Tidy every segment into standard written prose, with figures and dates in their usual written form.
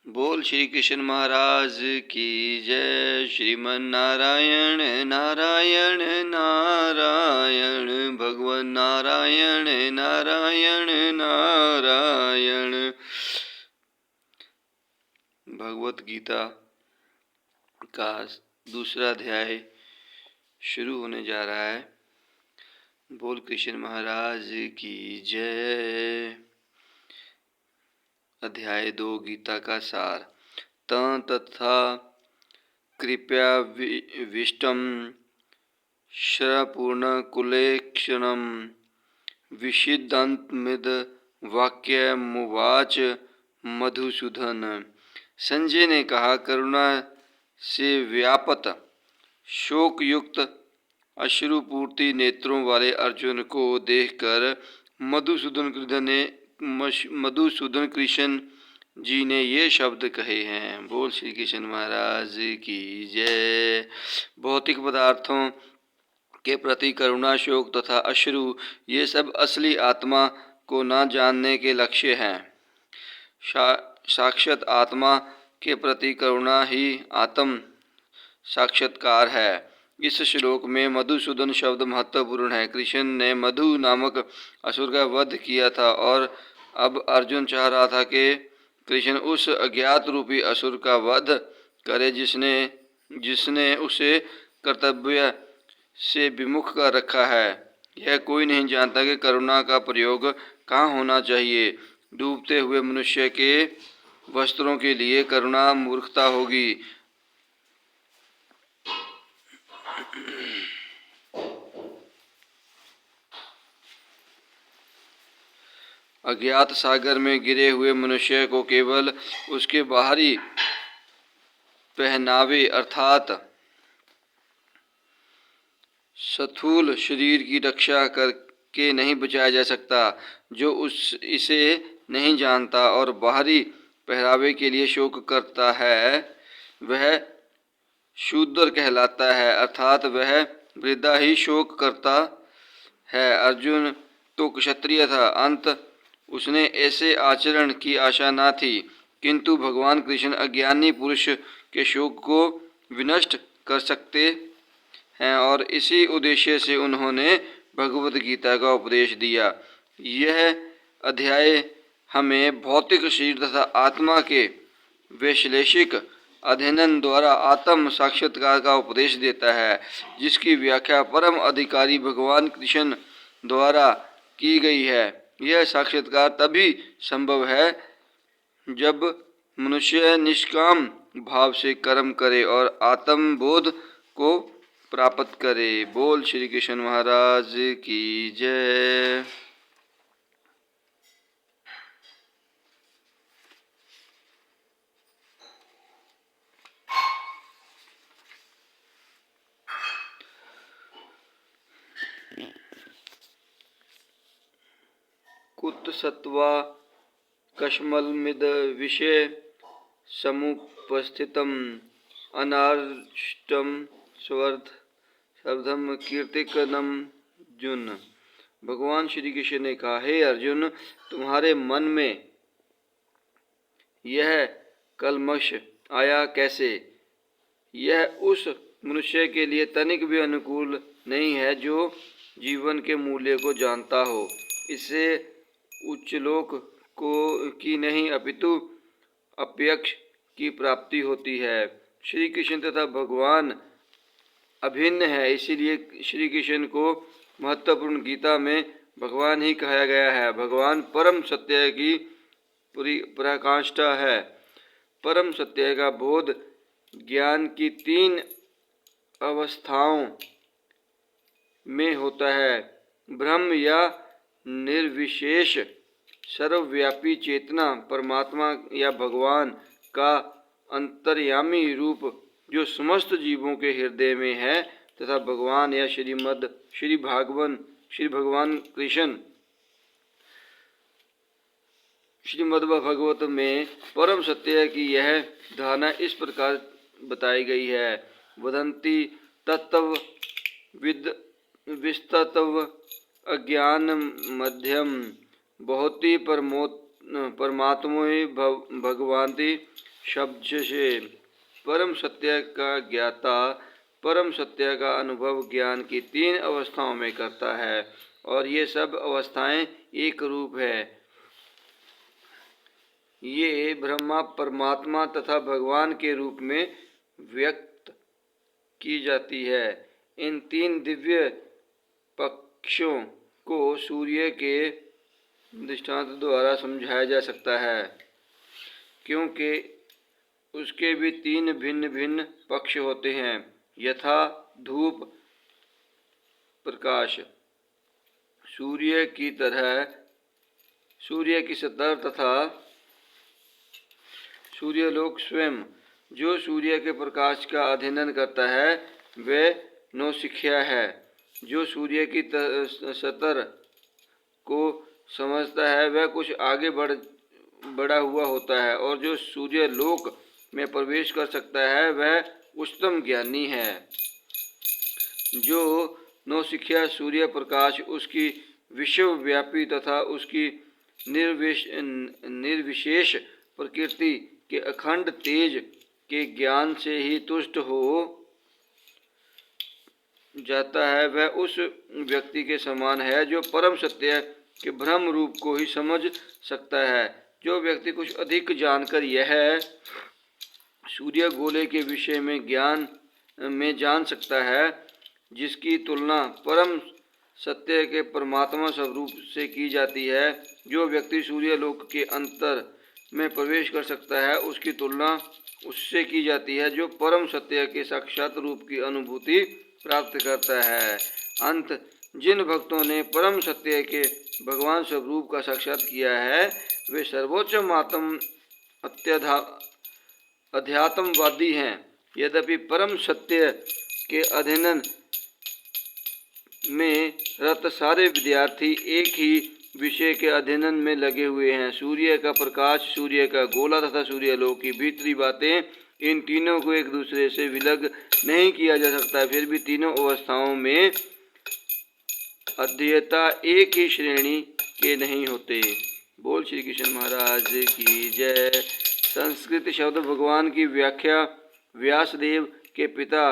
बोल श्री कृष्ण महाराज की जय। श्रीमन नारायण नारायण नारायण, भगवन नारायण नारायण नारायण। भगवत गीता का दूसरा अध्याय शुरू होने जा रहा है। बोल कृष्ण महाराज की जय। अध्याय 2 गीता का सार। तथा कृपया विष्टम श्रपूर्णकुलेक्षणं विषिदन्तमिद वाक्यमुवाच मधुसूदन। संजय ने कहा, करुणा से व्यापत शोकयुक्त अश्रुपूर्ति नेत्रों वाले अर्जुन को देखकर मधुसूदन कृष्ण जी ने ये शब्द कहे हैं। बोल श्री कृष्ण महाराज की जय। भौतिक पदार्थों के प्रति करुणा, शोक तथा अश्रु ये सब असली आत्मा को न जानने के लक्ष्य हैं। साक्षात आत्मा के प्रति करुणा ही आत्म साक्षात्कार है। इस श्लोक में मधुसूदन शब्द महत्वपूर्ण है। कृष्ण ने मधु नामक असुर का वध किया था और अब अर्जुन चाह रहा था कि कृष्ण उस अज्ञात रूपी असुर का वध करे जिसने उसे कर्तव्य से विमुख कर रखा है। यह कोई नहीं जानता कि करुणा का प्रयोग कहाँ होना चाहिए। डूबते हुए मनुष्य के वस्त्रों के लिए करुणा मूर्खता होगी। अज्ञात सागर में गिरे हुए मनुष्य को केवल उसके बाहरी पहनावे अर्थात स्थूल शरीर की रक्षा करके नहीं बचाया जा सकता। जो इसे नहीं जानता और बाहरी पहरावे के लिए शोक करता है वह शूद्र कहलाता है, अर्थात वह वृद्धा ही शोक करता है। अर्जुन तो क्षत्रिय था, अंत उसने ऐसे आचरण की आशा न थी, किंतु भगवान कृष्ण अज्ञानी पुरुष के शोक को विनष्ट कर सकते हैं और इसी उद्देश्य से उन्होंने भगवत गीता का उपदेश दिया। यह अध्याय हमें भौतिक शरीर तथा आत्मा के वैश्लेषिक अध्ययन द्वारा आत्म साक्षात्कार का उपदेश देता है, जिसकी व्याख्या परम अधिकारी भगवान कृष्ण द्वारा की गई है। यह साक्षात्कार तभी संभव है जब मनुष्य निष्काम भाव से कर्म करे और आत्मबोध को प्राप्त करे। बोल श्री कृष्ण महाराज की जय। कुत्सत्वा कश्मलमिद विषय समुपस्थितम् अनार्ष्टम शब्दम कीर्तिकनम जुन। भगवान श्री कृष्ण ने कहा, हे अर्जुन, तुम्हारे मन में यह कलमश आया कैसे? यह उस मनुष्य के लिए तनिक भी अनुकूल नहीं है जो जीवन के मूल्य को जानता हो। इससे उच्चलोक की नहीं अपितु अप्यक्ष की प्राप्ति होती है। श्री कृष्ण तथा भगवान अभिन्न है, इसीलिए श्री कृष्ण को महत्वपूर्ण गीता में भगवान ही कहा गया है। भगवान परम सत्य की पराकाष्ठा है। परम सत्य का बोध ज्ञान की 3 अवस्थाओं में होता है। ब्रह्म या निर्विशेष सर्वव्यापी चेतना, परमात्मा या भगवान का अंतर्यामी रूप जो समस्त जीवों के हृदय में है, तथा भगवान या श्री भगवान कृष्ण श्रीमद्भगवत में परम सत्य की यह धारणा इस प्रकार बताई गई है। वदंती तत्व विस्तव अज्ञान मध्यम बहुति परमात्मोहि भगवन्ति शब्द से परम सत्य का ज्ञाता परम सत्य का अनुभव ज्ञान की 3 अवस्थाओं में करता है और ये सब अवस्थाएं एक रूप है। ये ब्रह्मा परमात्मा तथा भगवान के रूप में व्यक्त की जाती है। इन 3 दिव्य पक्षों को सूर्य के दृष्टांत द्वारा समझाया जा सकता है, क्योंकि उसके भी 3 भिन्न भिन्न पक्ष होते हैं, यथा धूप प्रकाश सूर्य की सतह तथा सूर्यलोक स्वयं जो सूर्य के प्रकाश का अध्ययन करता है वह नौसिखिया है। जो सूर्य की सतह को समझता है वह कुछ आगे बढ़ा हुआ होता है और जो सूर्य लोक में प्रवेश कर सकता है वह उच्चतम ज्ञानी है। जो नौसिखिया सूर्य प्रकाश उसकी विश्वव्यापी तथा उसकी निर्विशेष प्रकृति के अखंड तेज के ज्ञान से ही तुष्ट हो जाता है वह उस व्यक्ति के समान है जो परम सत्य के ब्रह्म रूप को ही समझ सकता है। जो व्यक्ति कुछ अधिक जानकर यह सूर्य गोले के विषय में जान सकता है, जिसकी तुलना परम सत्य के परमात्मा स्वरूप से की जाती है, जो व्यक्ति सूर्य लोक के अंतर में प्रवेश कर सकता है उसकी तुलना उससे की जाती है जो परम सत्य के साक्षात रूप की अनुभूति प्राप्त करता है। अंत जिन भक्तों ने परम सत्य के भगवान स्वरूप का साक्षात किया है वे सर्वोच्च मातम अध्यात्मवादी हैं। यद्यपि परम सत्य के अध्ययन में रत सारे विद्यार्थी एक ही विषय के अध्ययन में लगे हुए हैं। सूर्य का प्रकाश, सूर्य का गोला तथा सूर्यलोक की भीतरी बातें, इन तीनों को एक दूसरे से विलग नहीं किया जा सकता। फिर भी तीनों अवस्थाओं में अध्येता एक ही श्रेणी के नहीं होते। बोल श्री कृष्ण महाराज की जय। संस्कृत शब्द भगवान की व्याख्या व्यासदेव के पिता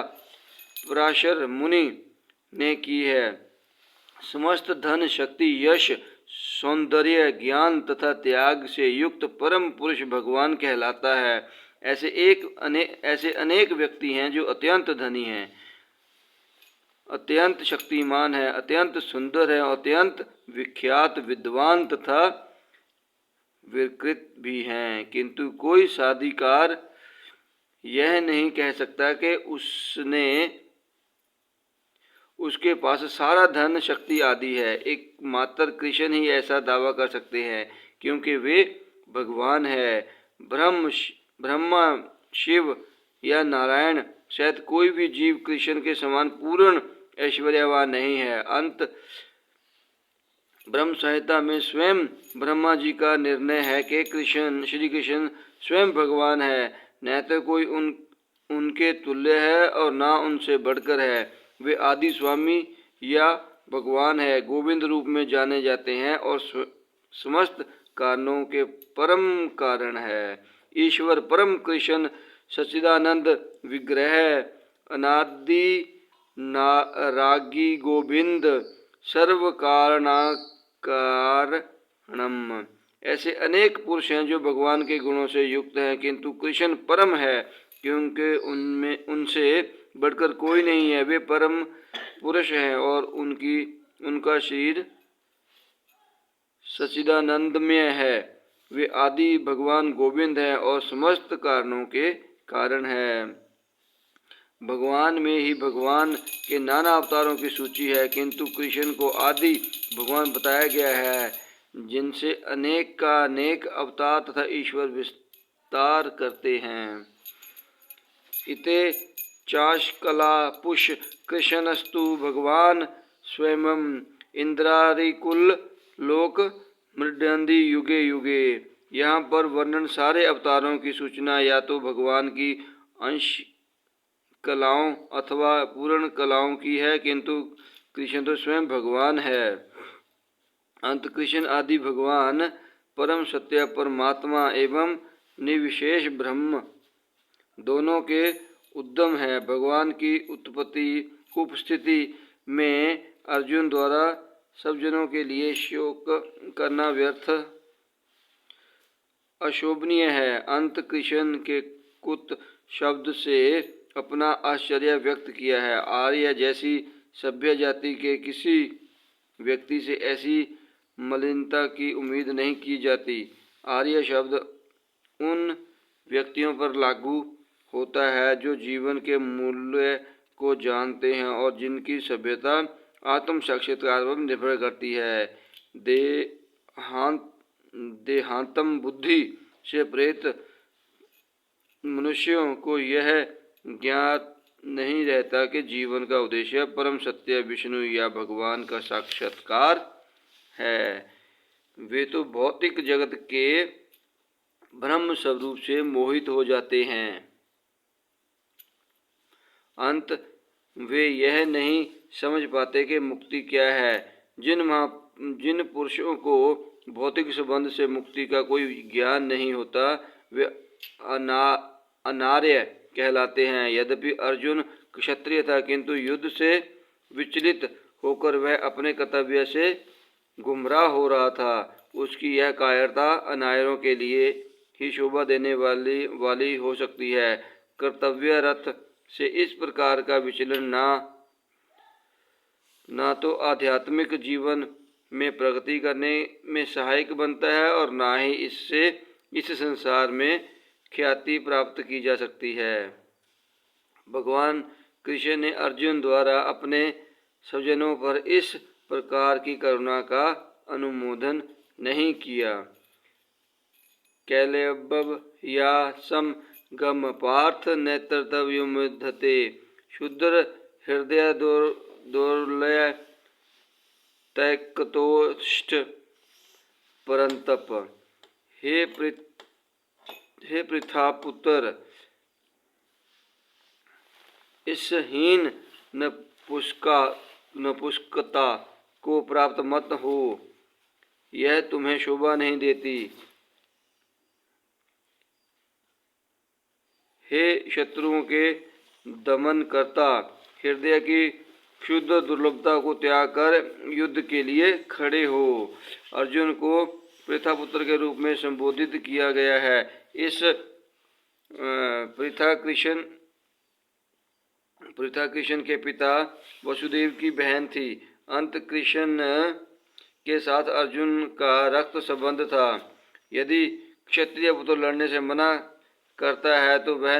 पराशर मुनि ने की है। समस्त धन, शक्ति, यश, सौंदर्य, ज्ञान तथा त्याग से युक्त परम पुरुष भगवान कहलाता है। ऐसे अनेक व्यक्ति हैं जो अत्यंत धनी हैं, अत्यंत शक्तिमान है, अत्यंत सुंदर है, अत्यंत विख्यात, विद्वान तथा विकृत भी हैं, किंतु कोई साधिकार यह नहीं कह सकता कि उसके पास सारा धन, शक्ति आदि है। एकमात्र कृष्ण ही ऐसा दावा कर सकते हैं, क्योंकि वे भगवान है। ब्रह्मा, शिव या नारायण शायद कोई भी जीव कृष्ण के समान पूर्ण ऐश्वर्यवान नहीं है। अंत ब्रह्म संहिता में स्वयं ब्रह्मा जी का निर्णय है कि श्री कृष्ण स्वयं भगवान है, न तो कोई उनके तुल्य है और न उनसे बढ़कर है। वे आदि स्वामी या भगवान है, गोविंद रूप में जाने जाते हैं और समस्त कारणों के परम कारण है। ईश्वर परम कृष्ण सच्चिदानंद विग्रह, अनादि रागी गोविंद, सर्व कारणम। ऐसे अनेक पुरुष हैं जो भगवान के गुणों से युक्त हैं, किंतु कृष्ण परम है, क्योंकि उनसे बढ़कर कोई नहीं है। वे परम पुरुष हैं और उनका शरीर सच्चिदानंदमय है। वे आदि भगवान गोविंद हैं और समस्त कारणों के कारण है। भगवान में ही भगवान के नाना अवतारों की सूची है, किंतु कृष्ण को आदि भगवान बताया गया है, जिनसे अनेक का अनेक अवतार तथा ईश्वर विस्तार करते हैं। इते चाशकला पुष कृष्णस्तु भगवान स्वयं इंद्रारिकुल लोक मृडंदी युगे युगे। यहाँ पर वर्णन सारे अवतारों की सूचना या तो भगवान की अंश कलाओं अथवा पूर्ण कलाओं की है, किंतु कृष्ण तो स्वयं भगवान है। अंत कृष्ण आदि भगवान परम सत्य परमात्मा एवं निर्विशेष ब्रह्म दोनों के उद्गम है। भगवान की उपस्थिति में अर्जुन द्वारा सब जनों के लिए शोक करना व्यर्थ अशोभनीय है। अंत कृष्ण के कुत शब्द से अपना आश्चर्य व्यक्त किया है। आर्य जैसी सभ्य जाति के किसी व्यक्ति से ऐसी मलिनता की उम्मीद नहीं की जाती। आर्य शब्द उन व्यक्तियों पर लागू होता है जो जीवन के मूल्य को जानते हैं और जिनकी सभ्यता आत्म साक्षात्कार पर निर्भर करती है। देहांतम बुद्धि से प्रेत मनुष्यों को यह ज्ञात नहीं रहता कि जीवन का उद्देश्य परम सत्य विष्णु या भगवान का साक्षात्कार है। वे तो भौतिक जगत के ब्रह्म स्वरूप से मोहित हो जाते हैं। अंत वे यह नहीं समझ पाते कि मुक्ति क्या है। जिन पुरुषों को भौतिक संबंध से मुक्ति का कोई ज्ञान नहीं होता वे अनार्य कहलाते हैं। यद्यपि अर्जुन क्षत्रिय था किंतु युद्ध से विचलित होकर वह अपने कर्तव्य से गुमराह हो रहा था। उसकी यह कायरता अनार्यों के लिए ही शोभा देने वाली हो सकती है। कर्तव्य रथ से इस प्रकार का विचलन ना तो आध्यात्मिक जीवन में प्रगति करने में सहायक बनता है और ना ही इससे इस संसार में ख्याति प्राप्त की जा सकती है। भगवान कृष्ण ने अर्जुन द्वारा अपने स्वजनों पर इस प्रकार की करुणा का अनुमोदन नहीं किया। कैलेबव या सम गम पार्थ नेत्रतव्युमुद्धते शुद्र हृदय दोर्लय तैकतोष्ट परंतप। हे पृथापुत्र, इस हीन नपुंसकता को प्राप्त मत हो, यह तुम्हें शोभा नहीं देती। हे शत्रुओं के दमन करता, हृदय की शुद्ध दुर्लभता को त्याग कर युद्ध के लिए खड़े हो। अर्जुन को पृथापुत्र के रूप में संबोधित किया गया है। इस पृथा कृष्ण के पिता वसुदेव की बहन थी। अंत कृष्ण के साथ अर्जुन का रक्त संबंध था। यदि क्षत्रिय पुत्र लड़ने से मना करता है तो वह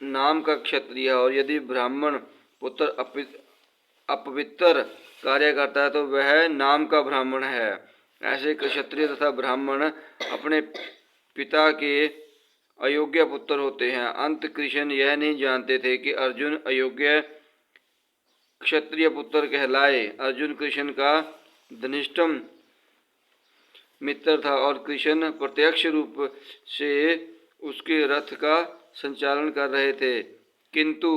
नाम का क्षत्रिय है और यदि ब्राह्मण पुत्र अपवित्र कार्य करता है तो वह नाम का ब्राह्मण है। ऐसे क्षत्रिय तथा ब्राह्मण अपने पिता के अयोग्य पुत्र होते हैं। अंत कृष्ण यह नहीं जानते थे कि अर्जुन अयोग्य क्षत्रिय पुत्र कहलाए। अर्जुन कृष्ण का घनिष्ठतम मित्र था और कृष्ण प्रत्यक्ष रूप से उसके रथ का संचालन कर रहे थे। किंतु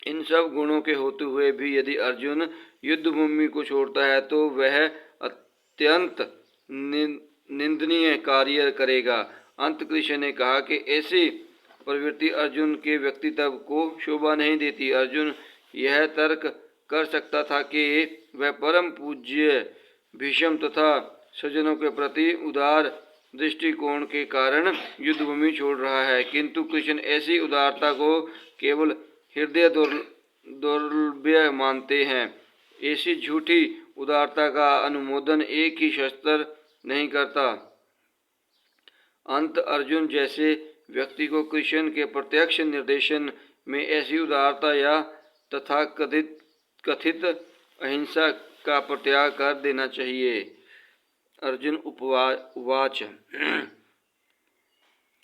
इन सब गुणों के होते हुए भी यदि अर्जुन युद्ध भूमि को छोड़ता है तो वह अत्यंत निंदनीय कार्य करेगा। अंत कृष्ण ने कहा कि ऐसी प्रवृत्ति अर्जुन के व्यक्तित्व को शोभा नहीं देती। अर्जुन यह तर्क कर सकता था कि वह परम पूज्य भीष्म तथा सज्जनों के प्रति उदार दृष्टिकोण के कारण युद्ध भूमि छोड़ रहा है, किंतु कृष्ण ऐसी उदारता को केवल हृदय दौर्बल्य मानते हैं। ऐसी झूठी उदारता का अनुमोदन एक ही शस्त्र नहीं करता। अंत अर्जुन जैसे व्यक्ति को कृष्ण के प्रत्यक्ष निर्देशन में ऐसी उदारता या तथा कथित अहिंसा का परित्याग कर देना चाहिए। अर्जुन उवाच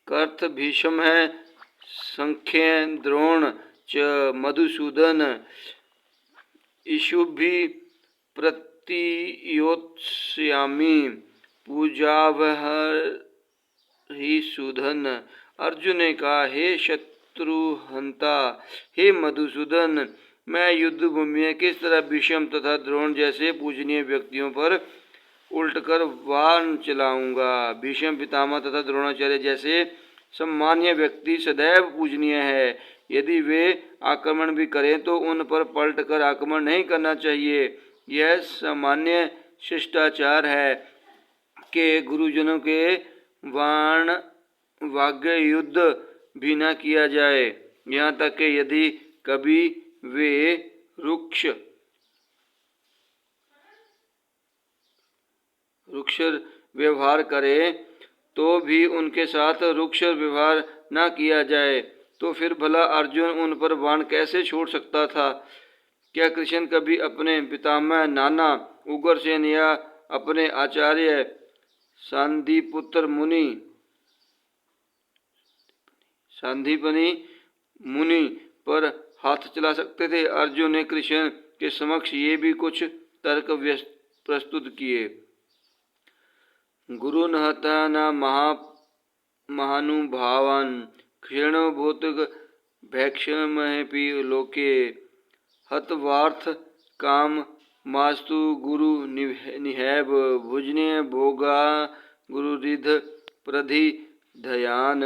कर्थ भीष्म है संख्य द्रोण च मधुसूदन इषुभि प्रतियोत्स्यामि पूजावहि सूदन। अर्जुन ने कहा, हे शत्रुहंता, हे मधुसूदन, मैं युद्ध भूमि में किस तरह भीष्म तथा द्रोण जैसे पूजनीय व्यक्तियों पर उलटकर बाण चलाऊंगा। भीष्म पितामह तथा द्रोणाचार्य जैसे सम्मानीय व्यक्ति सदैव पूजनीय है। यदि वे आक्रमण भी करें तो उन पर पलटकर आक्रमण नहीं करना चाहिए। यह सामान्य शिष्टाचार है कि गुरुजनों के वाण वाग्य युद्ध भी न किया जाए। यहाँ तक कि यदि कभी वे रुक्ष व्यवहार करें तो भी उनके साथ रुक्ष व्यवहार न किया जाए। तो फिर भला अर्जुन उन पर बाण कैसे छोड़ सकता था? क्या कृष्ण कभी अपने पितामह नाना उग्रसेन या अपने आचार्य सांदीपनि मुनि पर हाथ चला सकते थे? अर्जुन ने कृष्ण के समक्ष ये भी कुछ तर्क प्रस्तुत किए। गुरु नहता न महानुभावान क्षीणो भूतक भैक्षमपि लोके हतवार्थ काम मास्तु गुरु निहैव भुजने भोगा गुरुरिध प्रधि ज्ञान।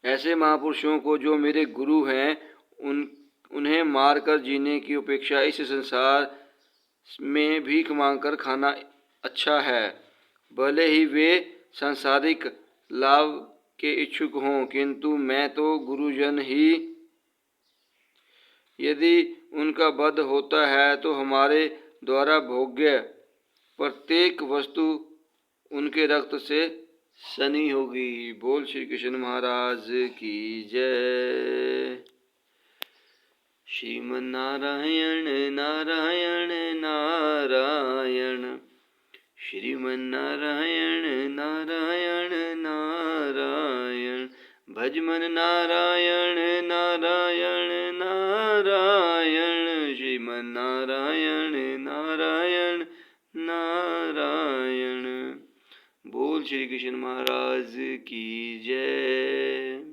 ऐसे महापुरुषों को जो मेरे गुरु हैं उन्हें मारकर जीने की अपेक्षा इस संसार में भीख मांगकर खाना अच्छा है। भले ही वे सांसारिक लाभ के इच्छुक हों, किंतु मैं तो गुरुजन ही। यदि उनका वध होता है तो हमारे द्वारा भोग्य प्रत्येक वस्तु उनके रक्त से सनी होगी। बोल श्री कृष्ण महाराज की जय। श्रीमन्नारायण नारायण नारायण, श्रीमन्नारायण नारायण नारायण, भजमन नारायण नारायण नारायण, श्रीमन्नारायण नारायण नारायण। बोल श्री कृष्ण महाराज की जय।